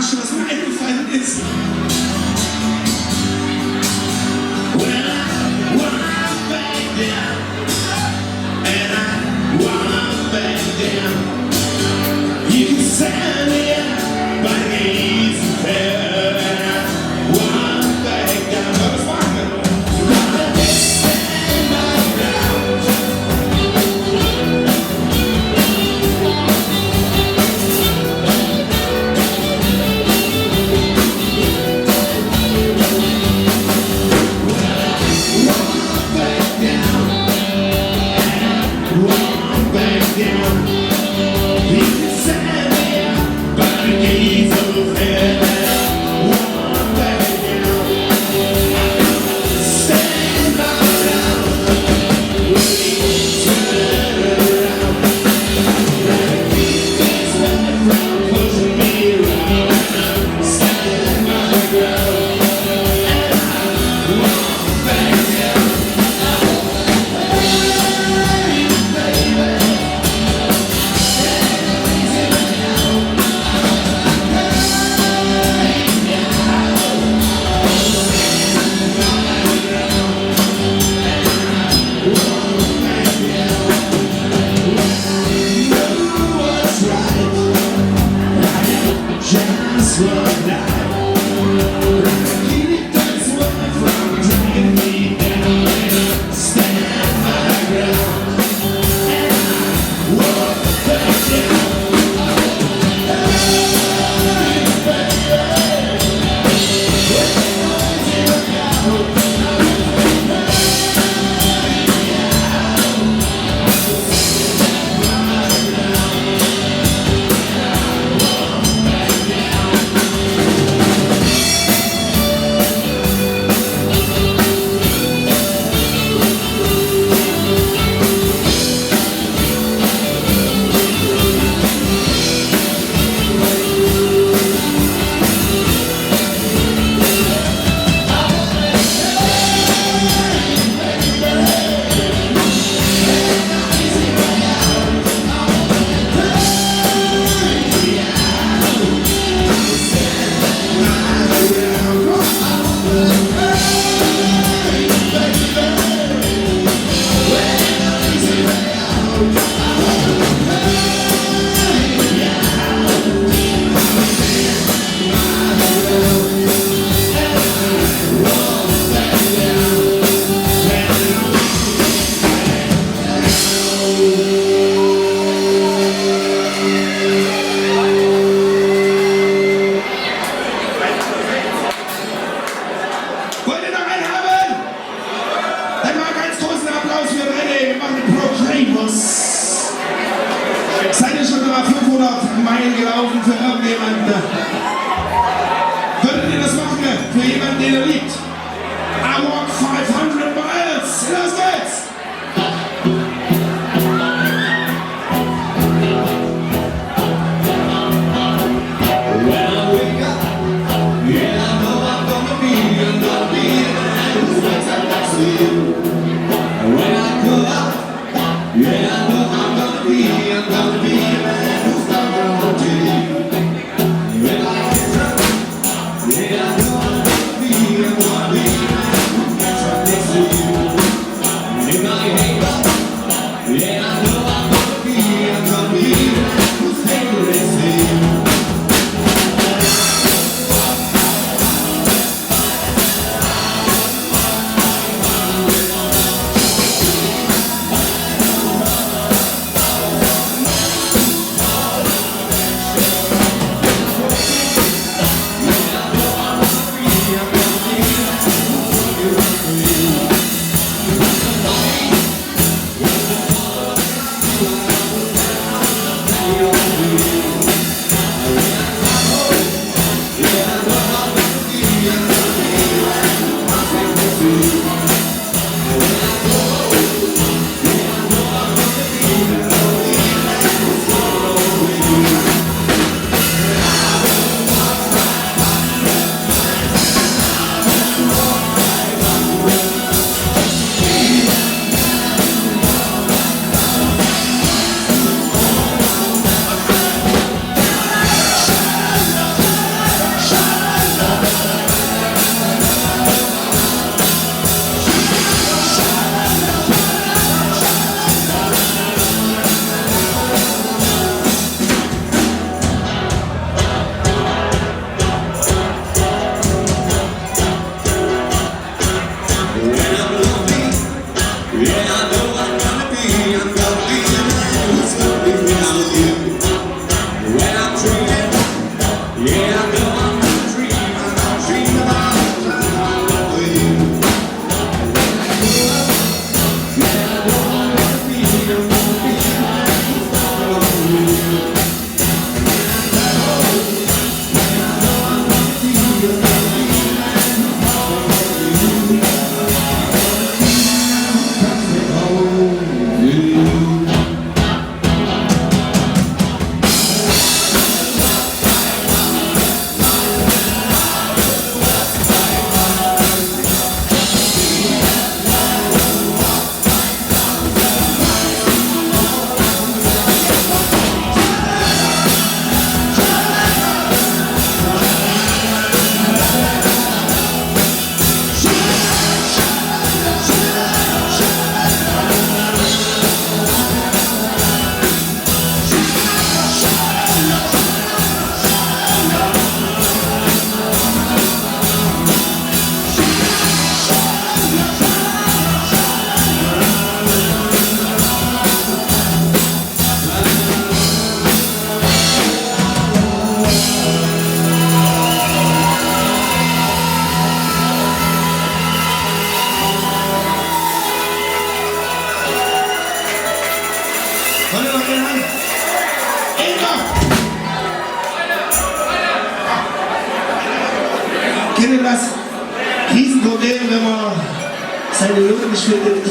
Tasche, was mir eingefallen ist. When I wanna back down, and I wanna back down, you can send me out, but it ain't easy fair. And I wanna back down. Let's rock it. Seid ihr schon mal 500 Meilen gelaufen für irgendjemanden? Würdet ihr das machen für jemanden, den ihr liebt? I walk 500 miles. Los geht's! Kennt ihr das Riesenproblem, wenn man seine Lunge nicht findet?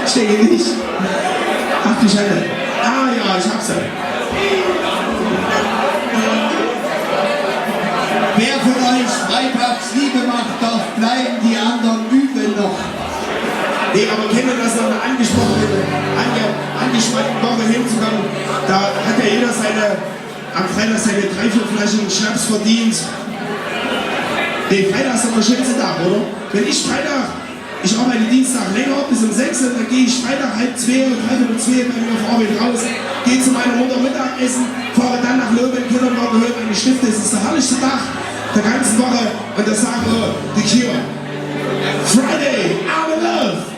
Ich denke nicht. Ach du Scheiße. Ah ja, ich hab's ja. Wer von euch freitags Liebe macht, darf bleiben, die anderen üben noch. Nee, aber kennt ihr das noch eine angespannte Woche hinzukommen? Da hat ja jeder am Freitag seine 3-4 Flaschen Schnaps verdient. Nee, Freitag ist doch der schönste Tag, oder? Wenn ich arbeite Dienstag länger bis um 6 Uhr, dann gehe ich Freitag 1:30 oder 3:30 bei mir auf Arbeit raus, gehe zu meiner Mutter Mittagessen, fahre dann nach Löwen, Kindergarten, höre meine Stifte. Es ist der herrlichste Tag der ganzen Woche und das sagen wir, The Cure. Friday, I'm in love.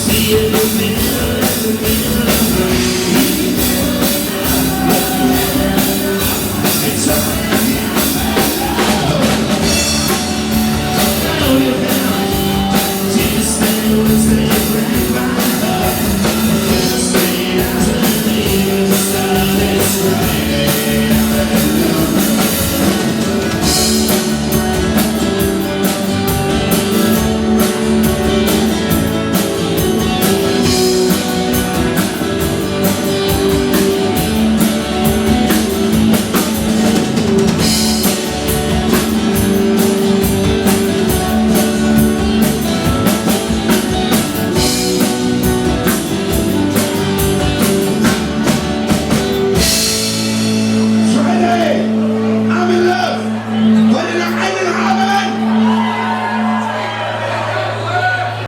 See you in the middle of the